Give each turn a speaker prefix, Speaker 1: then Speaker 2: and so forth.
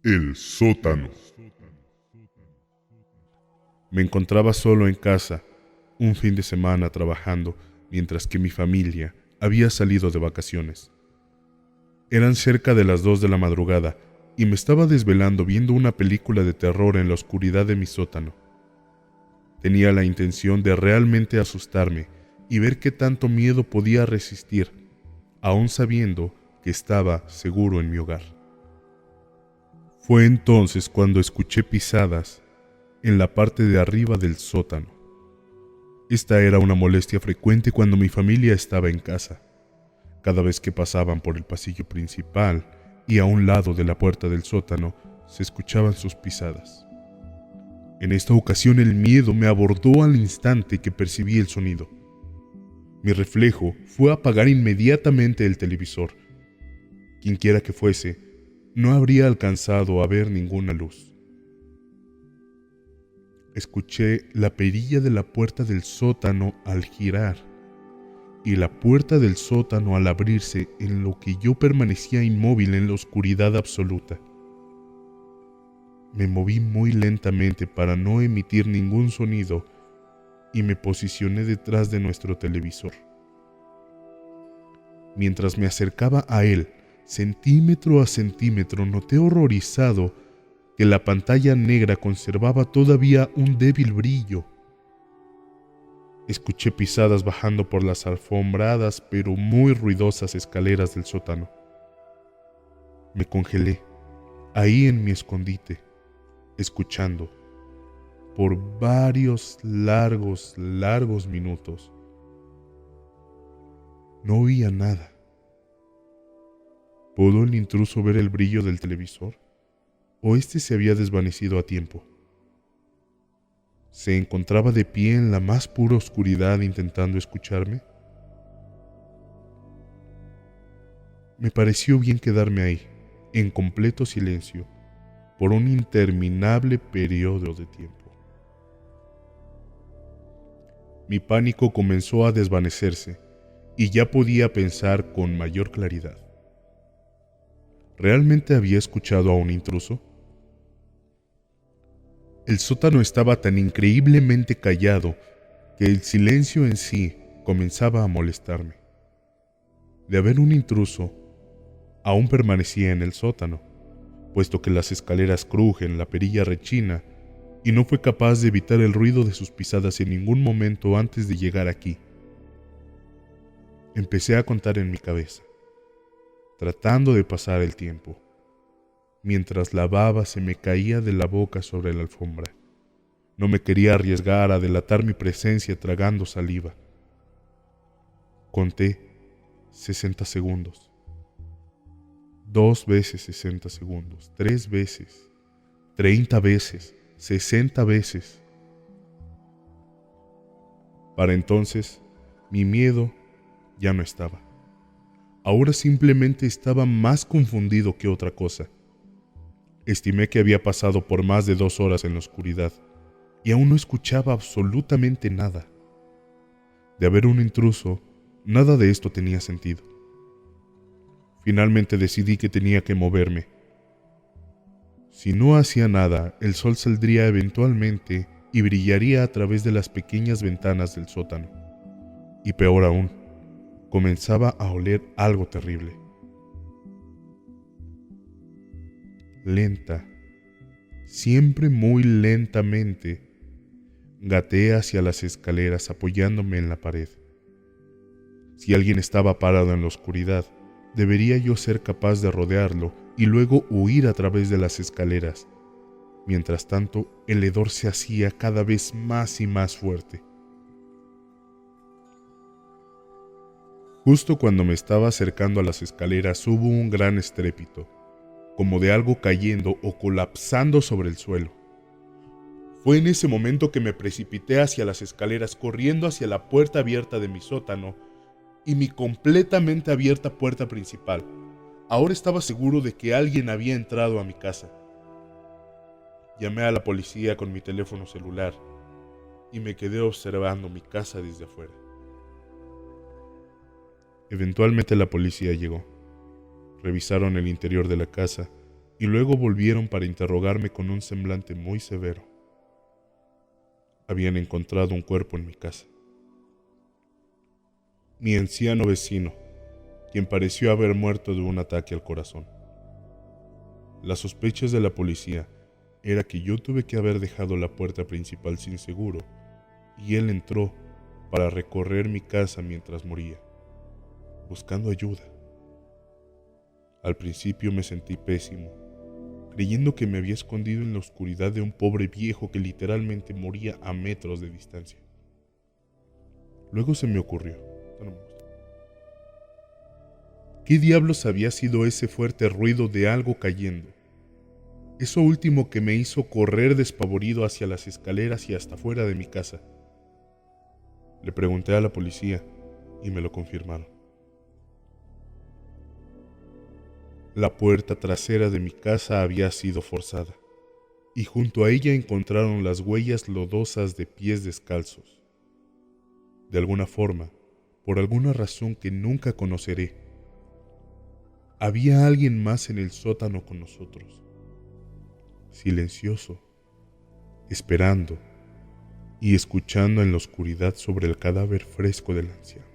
Speaker 1: El sótano.
Speaker 2: Me encontraba solo en casa, un fin de semana trabajando, mientras que mi familia había salido de vacaciones. Eran cerca de las 2 de la madrugada y me estaba desvelando viendo una película de terror en la oscuridad de mi sótano. Tenía la intención de realmente asustarme y ver qué tanto miedo podía resistir, aún sabiendo que estaba seguro en mi hogar. Fue entonces cuando escuché pisadas en la parte de arriba del sótano. Esta era una molestia frecuente cuando mi familia estaba en casa. Cada vez que pasaban por el pasillo principal y a un lado de la puerta del sótano, se escuchaban sus pisadas. En esta ocasión el miedo me abordó al instante que percibí el sonido. Mi reflejo fue apagar inmediatamente el televisor. Quienquiera que fuese, no habría alcanzado a ver ninguna luz. Escuché la perilla de la puerta del sótano al girar y la puerta del sótano al abrirse, en lo que yo permanecía inmóvil en la oscuridad absoluta. Me moví muy lentamente para no emitir ningún sonido y me posicioné detrás de nuestro televisor. Mientras me acercaba a él, centímetro a centímetro, noté horrorizado que la pantalla negra conservaba todavía un débil brillo. Escuché pisadas bajando por las alfombradas pero muy ruidosas escaleras del sótano. Me congelé, ahí en mi escondite, escuchando, por varios largos minutos. No oía nada. ¿Pudo el intruso ver el brillo del televisor? ¿O este se había desvanecido a tiempo? ¿Se encontraba de pie en la más pura oscuridad intentando escucharme? Me pareció bien quedarme ahí, en completo silencio, por un interminable periodo de tiempo. Mi pánico comenzó a desvanecerse y ya podía pensar con mayor claridad. ¿Realmente había escuchado a un intruso? El sótano estaba tan increíblemente callado que el silencio en sí comenzaba a molestarme. De haber un intruso, aún permanecía en el sótano, puesto que las escaleras crujen, la perilla rechina, y no fue capaz de evitar el ruido de sus pisadas en ningún momento antes de llegar aquí. Empecé a contar en mi cabeza, tratando de pasar el tiempo, mientras la baba se me caía de la boca sobre la alfombra. No me quería arriesgar a delatar mi presencia tragando saliva. Conté 60 segundos. 2 veces 60 segundos. 3 veces. 30 veces. 60 veces. Para entonces, mi miedo ya no estaba. Ahora simplemente estaba más confundido que otra cosa. Estimé que había pasado por más de 2 horas en la oscuridad y aún no escuchaba absolutamente nada. De haber un intruso, nada de esto tenía sentido. Finalmente decidí que tenía que moverme. Si no hacía nada, el sol saldría eventualmente y brillaría a través de las pequeñas ventanas del sótano. Y peor aún, comenzaba a oler algo terrible. Lenta, siempre muy lentamente, gateé hacia las escaleras apoyándome en la pared. Si alguien estaba parado en la oscuridad, debería yo ser capaz de rodearlo y luego huir a través de las escaleras. Mientras tanto, el hedor se hacía cada vez más y más fuerte. Justo cuando me estaba acercando a las escaleras hubo un gran estrépito, como de algo cayendo o colapsando sobre el suelo. Fue en ese momento que me precipité hacia las escaleras, corriendo hacia la puerta abierta de mi sótano y mi completamente abierta puerta principal. Ahora estaba seguro de que alguien había entrado a mi casa. Llamé a la policía con mi teléfono celular y me quedé observando mi casa desde afuera. Eventualmente la policía llegó. Revisaron el interior de la casa y luego volvieron para interrogarme con un semblante muy severo. Habían encontrado un cuerpo en mi casa. Mi anciano vecino, quien pareció haber muerto de un ataque al corazón. Las sospechas de la policía era que yo tuve que haber dejado la puerta principal sin seguro y él entró para recorrer mi casa mientras moría, buscando ayuda. Al principio me sentí pésimo, creyendo que me había escondido en la oscuridad de un pobre viejo que literalmente moría a metros de distancia. Luego se me ocurrió, ¿qué diablos había sido ese fuerte ruido de algo cayendo? Eso último que me hizo correr despavorido hacia las escaleras y hasta fuera de mi casa. Le pregunté a la policía y me lo confirmaron. La puerta trasera de mi casa había sido forzada, y junto a ella encontraron las huellas lodosas de pies descalzos. De alguna forma, por alguna razón que nunca conoceré, había alguien más en el sótano con nosotros, silencioso, esperando y escuchando en la oscuridad sobre el cadáver fresco del anciano.